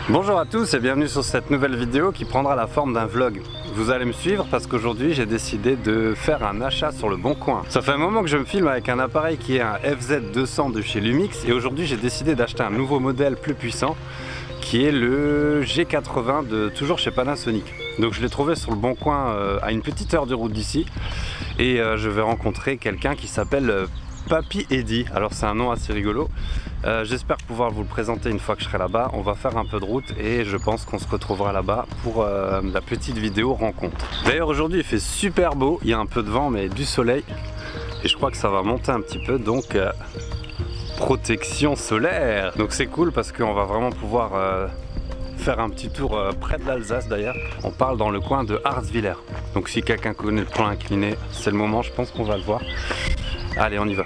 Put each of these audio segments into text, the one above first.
Bonjour à tous et bienvenue sur cette nouvelle vidéo qui prendra la forme d'un vlog. Vous allez me suivre parce qu'aujourd'hui j'ai décidé de faire un achat sur le bon coin. Ça fait un moment que je me filme avec un appareil qui est un FZ200 de chez Lumix et aujourd'hui j'ai décidé d'acheter un nouveau modèle plus puissant qui est le G80 de toujours chez Panasonic. Donc je l'ai trouvé sur le bon coin à une petite heure de route d'ici et je vais rencontrer quelqu'un qui s'appelle Papy Eddy. Alors c'est un nom assez rigolo. J'espère pouvoir vous le présenter une fois que je serai là-bas. On va faire un peu de route et je pense qu'on se retrouvera là-bas pour la petite vidéo rencontre. D'ailleurs aujourd'hui il fait super beau, il y a un peu de vent mais du soleil et je crois que ça va monter un petit peu, donc protection solaire. Donc c'est cool parce qu'on va vraiment pouvoir faire un petit tour près de l'Alsace. D'ailleurs on parle dans le coin de Harzwiller, donc si quelqu'un connaît le plan incliné c'est le moment, je pense qu'on va le voir. Allez, on y va.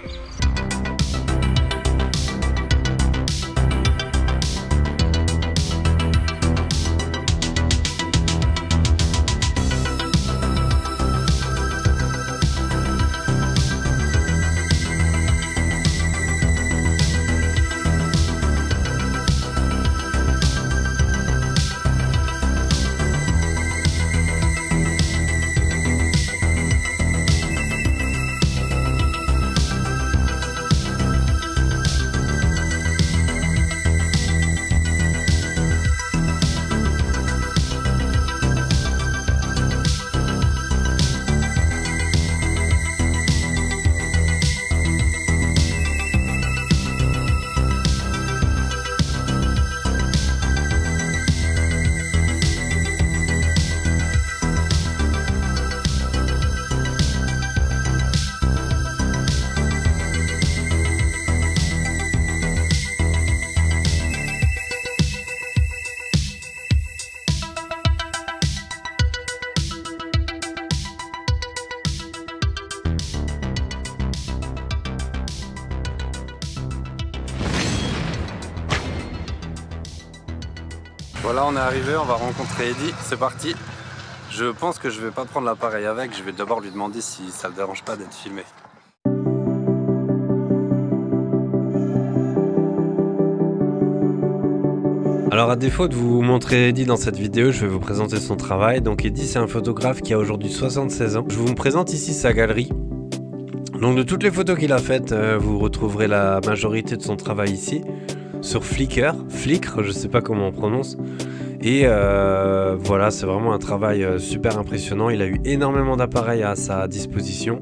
Voilà, on est arrivé, on va rencontrer Eddy, c'est parti. Je pense que je vais pas prendre l'appareil avec, je vais d'abord lui demander si ça le dérange pas d'être filmé. Alors à défaut de vous montrer Eddy dans cette vidéo, je vais vous présenter son travail. Donc Eddy c'est un photographe qui a aujourd'hui 76 ans. Je vous présente ici sa galerie. Donc de toutes les photos qu'il a faites, vous retrouverez la majorité de son travail ici. Sur Flickr, je sais pas comment on prononce. Et voilà, c'est vraiment un travail super impressionnant. Il a eu énormément d'appareils à sa disposition.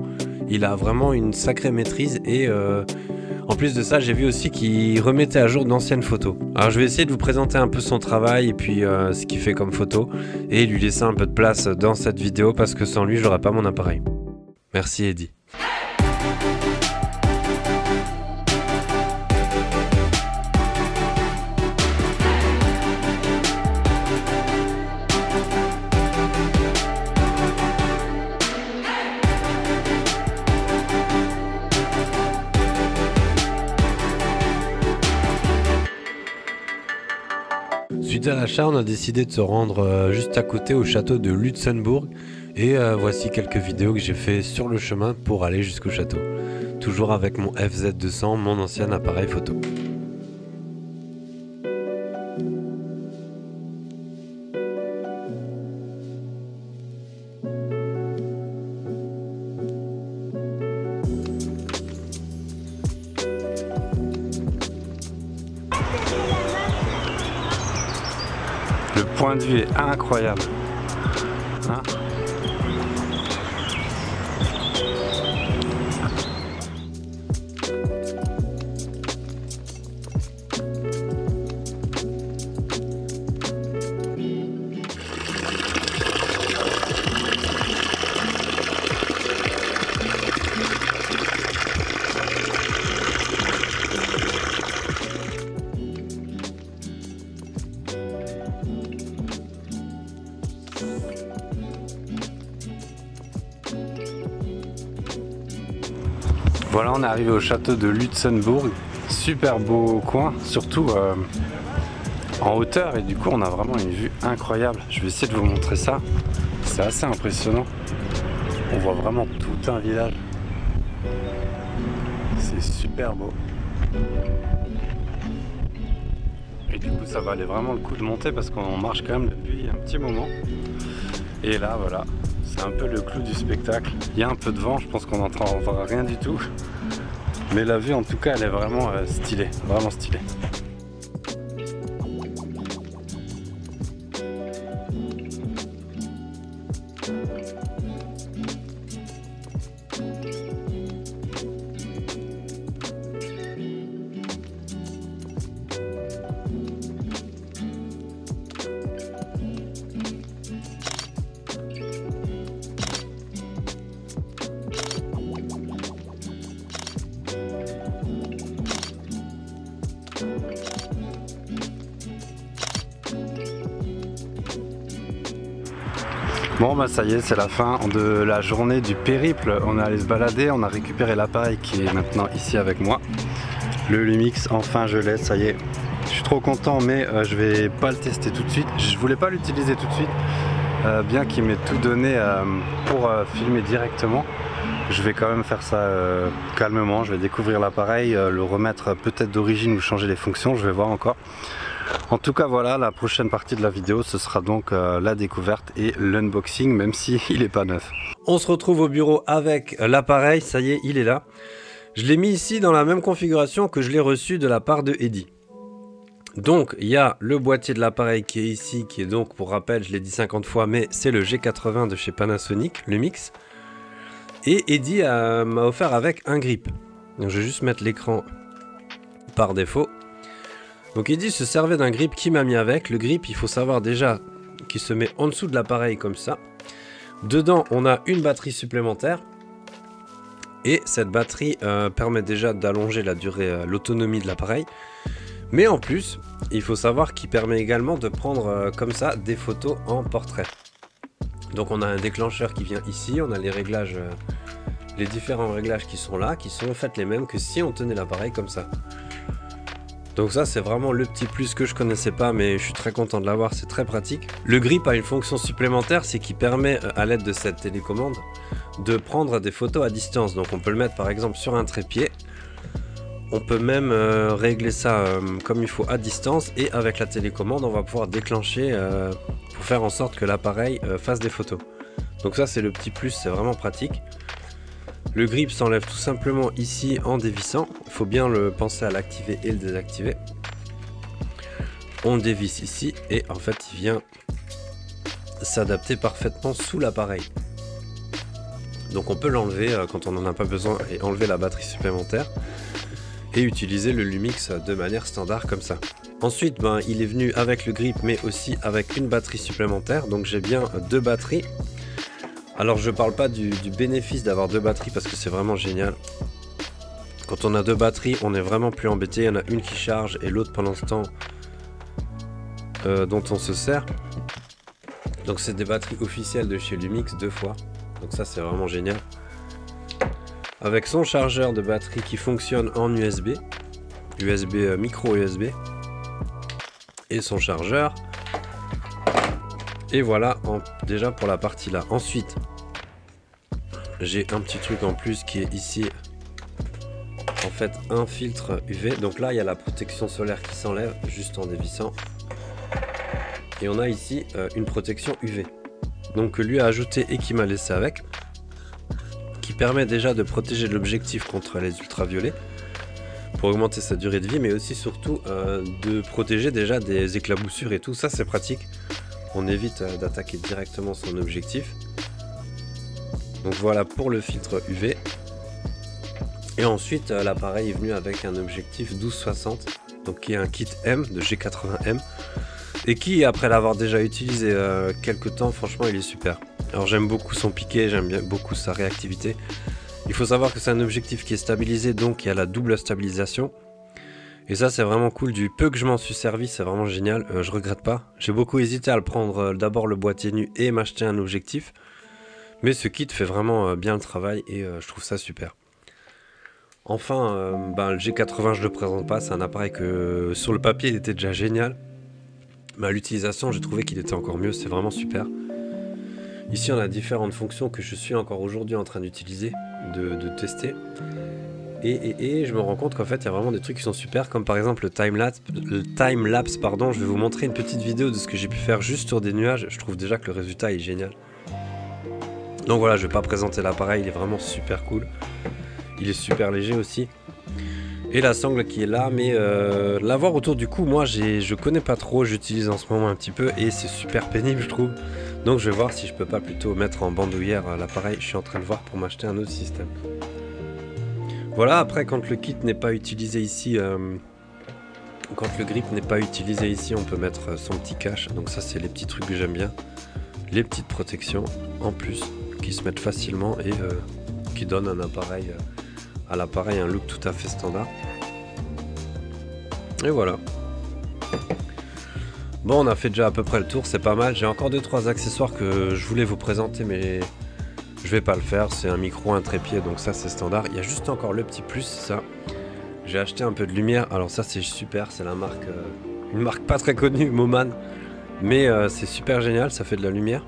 Il a vraiment une sacrée maîtrise et en plus de ça, j'ai vu aussi qu'il remettait à jour d'anciennes photos. Alors je vais essayer de vous présenter un peu son travail et puis ce qu'il fait comme photo et lui laisser un peu de place dans cette vidéo parce que sans lui, j'aurais pas mon appareil. Merci Eddy. Suite à l'achat, on a décidé de se rendre juste à côté au château de Lutzenbourg et voici quelques vidéos que j'ai fait sur le chemin pour aller jusqu'au château. Toujours avec mon FZ200, mon ancien appareil photo. Le point de vue est incroyable. Hein ? Voilà, on est arrivé au château de Lutzenbourg. Super beau coin, surtout en hauteur, et du coup on a vraiment une vue incroyable. Je vais essayer de vous montrer ça. C'est assez impressionnant. On voit vraiment tout un village. C'est super beau. Et du coup ça valait vraiment le coup de monter parce qu'on marche quand même depuis un petit moment. Et là voilà, c'est un peu le clou du spectacle. Il y a un peu de vent, je pense qu'on n'entendra rien du tout. Mais la vue en tout cas elle est vraiment stylée, vraiment stylée. Bon bah ça y est, c'est la fin de la journée du périple. On est allé se balader, on a récupéré l'appareil qui est maintenant ici avec moi. Le Lumix, enfin je l'ai, ça y est. Je suis trop content, mais je vais pas le tester tout de suite. Je voulais pas l'utiliser tout de suite, bien qu'il m'ait tout donné pour filmer directement. Je vais quand même faire ça calmement, je vais découvrir l'appareil, le remettre peut-être d'origine ou changer les fonctions, je vais voir encore. En tout cas voilà, la prochaine partie de la vidéo ce sera donc la découverte et l'unboxing, même si il n'est pas neuf. On se retrouve au bureau avec l'appareil, ça y est, il est là. Je l'ai mis ici dans la même configuration que je l'ai reçu de la part de Eddy. Donc il y a le boîtier de l'appareil qui est ici, qui est donc, pour rappel, je l'ai dit 50 fois, mais c'est le G80 de chez Panasonic, Lumix. Et Eddy m'a offert avec un grip. Donc je vais juste mettre l'écran par défaut. Donc Eddy se servait d'un grip qui m'a mis avec. Le grip, il faut savoir déjà qu'il se met en dessous de l'appareil comme ça. Dedans, on a une batterie supplémentaire. Et cette batterie permet déjà d'allonger la durée, l'autonomie de l'appareil. Mais en plus, il faut savoir qu'il permet également de prendre comme ça des photos en portrait. Donc on a un déclencheur qui vient ici, on a les réglages, les différents réglages qui sont là, qui sont en fait les mêmes que si on tenait l'appareil comme ça. Donc ça c'est vraiment le petit plus que je connaissais pas, mais je suis très content de l'avoir, c'est très pratique. Le grip a une fonction supplémentaire, c'est qu'il permet à l'aide de cette télécommande de prendre des photos à distance. Donc on peut le mettre par exemple sur un trépied. On peut même régler ça comme il faut à distance, et avec la télécommande on va pouvoir déclencher pour faire en sorte que l'appareil fasse des photos. Donc ça c'est le petit plus, c'est vraiment pratique. Le grip s'enlève tout simplement ici en dévissant. Il faut bien le penser à l'activer et le désactiver. On dévisse ici et en fait il vient s'adapter parfaitement sous l'appareil. Donc on peut l'enlever quand on n'en a pas besoin et enlever la batterie supplémentaire et utiliser le Lumix de manière standard comme ça. Ensuite il est venu avec le grip mais aussi avec une batterie supplémentaire, donc j'ai bien deux batteries. Alors je parle pas du bénéfice d'avoir deux batteries parce que c'est vraiment génial. Quand on a deux batteries on est vraiment plus embêté, il y en a une qui charge et l'autre pendant ce temps dont on se sert. Donc c'est des batteries officielles de chez Lumix, deux fois, donc ça c'est vraiment génial. Avec son chargeur de batterie qui fonctionne en USB, micro USB, et son chargeur. Et voilà déjà pour la partie là. Ensuite j'ai un petit truc en plus qui est ici, en fait un filtre UV. Donc là il y a la protection solaire qui s'enlève juste en dévissant, et on a ici une protection UV donc que lui a ajouté et qui m'a laissé avec, qui permet déjà de protéger l'objectif contre les ultraviolets pour augmenter sa durée de vie, mais aussi surtout de protéger déjà des éclaboussures et tout. Ça c'est pratique, on évite d'attaquer directement son objectif. Donc voilà pour le filtre UV. Et ensuite l'appareil est venu avec un objectif 12-60, donc qui est un kit M de G80M, et qui, après l'avoir déjà utilisé quelques temps, franchement il est super. Alors j'aime beaucoup son piqué, j'aime bien beaucoup sa réactivité. Il faut savoir que c'est un objectif qui est stabilisé, donc il y a la double stabilisation. Et ça c'est vraiment cool, du peu que je m'en suis servi, c'est vraiment génial, je regrette pas. J'ai beaucoup hésité à le prendre, d'abord le boîtier nu et m'acheter un objectif. Mais ce kit fait vraiment bien le travail et je trouve ça super. Enfin, le G80 je le présente pas, c'est un appareil que sur le papier il était déjà génial. Mais à l'utilisation j'ai trouvé qu'il était encore mieux, c'est vraiment super. Ici on a différentes fonctions que je suis encore aujourd'hui en train d'utiliser, de tester. Et je me rends compte qu'en fait il y a vraiment des trucs qui sont super, comme par exemple le time-lapse, pardon. Je vais vous montrer une petite vidéo de ce que j'ai pu faire juste sur des nuages. Je trouve déjà que le résultat est génial. Donc voilà, je vais pas présenter l'appareil, il est vraiment super cool. Il est super léger aussi. Et la sangle qui est là, mais l'avoir autour du cou, moi je connais pas trop, j'utilise en ce moment un petit peu et c'est super pénible je trouve. Donc je vais voir si je peux pas plutôt mettre en bandoulière l'appareil. Je suis en train de voir pour m'acheter un autre système. Voilà, après quand le kit n'est pas utilisé ici, quand le grip n'est pas utilisé ici, on peut mettre son petit cache. Donc ça c'est les petits trucs que j'aime bien. Les petites protections en plus qui se mettent facilement et qui donnent un appareil à l'appareil un look tout à fait standard. Et voilà. Bon, on a fait déjà à peu près le tour, c'est pas mal. J'ai encore 2-3 accessoires que je voulais vous présenter, mais je vais pas le faire. C'est un micro, un trépied, donc ça c'est standard. Il y a juste encore le petit plus, ça. J'ai acheté un peu de lumière. Alors ça c'est super, c'est la marque, une marque pas très connue, Moman. Mais c'est super génial, ça fait de la lumière.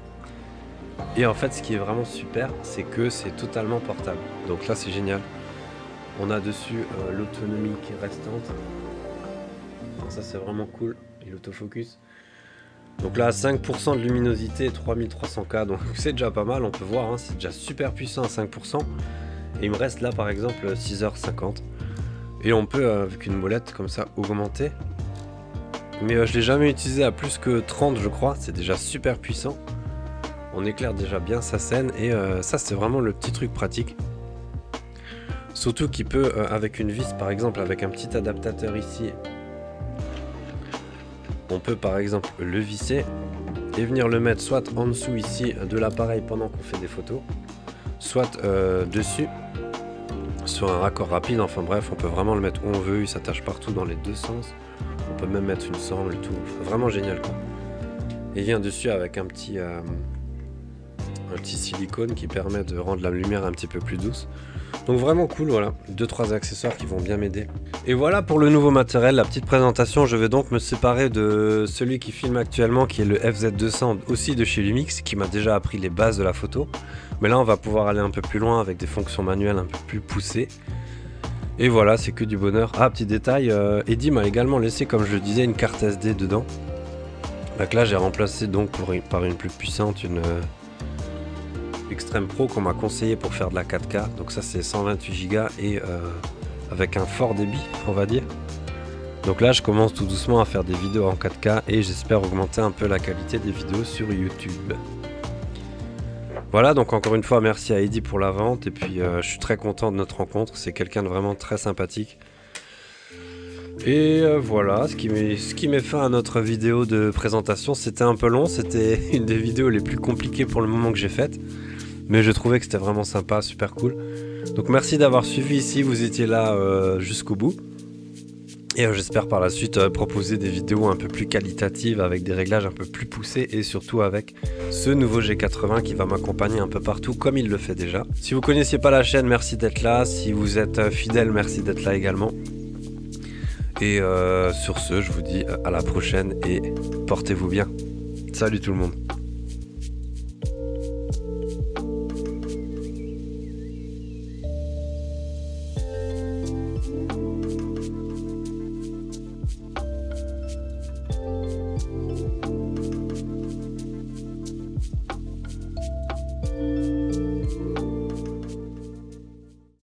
Et en fait ce qui est vraiment super, c'est que c'est totalement portable. Donc là c'est génial. On a dessus l'autonomie qui est restante. Ça c'est vraiment cool. Et l'autofocus. Donc là 5% de luminosité, 3300K. Donc c'est déjà pas mal, on peut voir. Hein, c'est déjà super puissant à 5%. Et il me reste là par exemple 6h50. Et on peut avec une molette comme ça augmenter. Mais je l'ai jamais utilisé à plus que 30 je crois. C'est déjà super puissant. On éclaire déjà bien sa scène. Et ça c'est vraiment le petit truc pratique. Surtout qu'il peut, avec une vis par exemple, avec un petit adaptateur ici, on peut par exemple le visser et venir le mettre soit en dessous ici de l'appareil pendant qu'on fait des photos, soit dessus, sur un raccord rapide. Enfin bref, on peut vraiment le mettre où on veut, il s'attache partout dans les deux sens. On peut même mettre une sangle et tout, vraiment génial quoi. Et il vient dessus avec un petit silicone qui permet de rendre la lumière un petit peu plus douce. Donc vraiment cool, voilà, 2-3 accessoires qui vont bien m'aider. Et voilà pour le nouveau matériel, la petite présentation. Je vais donc me séparer de celui qui filme actuellement, qui est le FZ200, aussi de chez Lumix, qui m'a déjà appris les bases de la photo. Mais là on va pouvoir aller un peu plus loin avec des fonctions manuelles un peu plus poussées. Et voilà, c'est que du bonheur. Ah, petit détail, Eddy m'a également laissé, comme je le disais, une carte SD dedans. Donc là j'ai remplacé donc par une plus puissante, une Extreme Pro qu'on m'a conseillé pour faire de la 4K. Donc ça c'est 128 Go et avec un fort débit on va dire. Donc là je commence tout doucement à faire des vidéos en 4K et j'espère augmenter un peu la qualité des vidéos sur YouTube. Voilà, donc encore une fois merci à Eddy pour la vente et puis je suis très content de notre rencontre. C'est quelqu'un de vraiment très sympathique. Et voilà, ce qui met fin à notre vidéo de présentation. C'était un peu long, c'était une des vidéos les plus compliquées pour le moment que j'ai faites. Mais je trouvais que c'était vraiment sympa, super cool. Donc merci d'avoir suivi ici, vous étiez là jusqu'au bout. Et j'espère par la suite proposer des vidéos un peu plus qualitatives avec des réglages un peu plus poussés et surtout avec ce nouveau G80 qui va m'accompagner un peu partout comme il le fait déjà. Si vous ne connaissiez pas la chaîne, merci d'être là. Si vous êtes fidèle, merci d'être là également. Et sur ce, je vous dis à la prochaine et portez-vous bien. Salut tout le monde.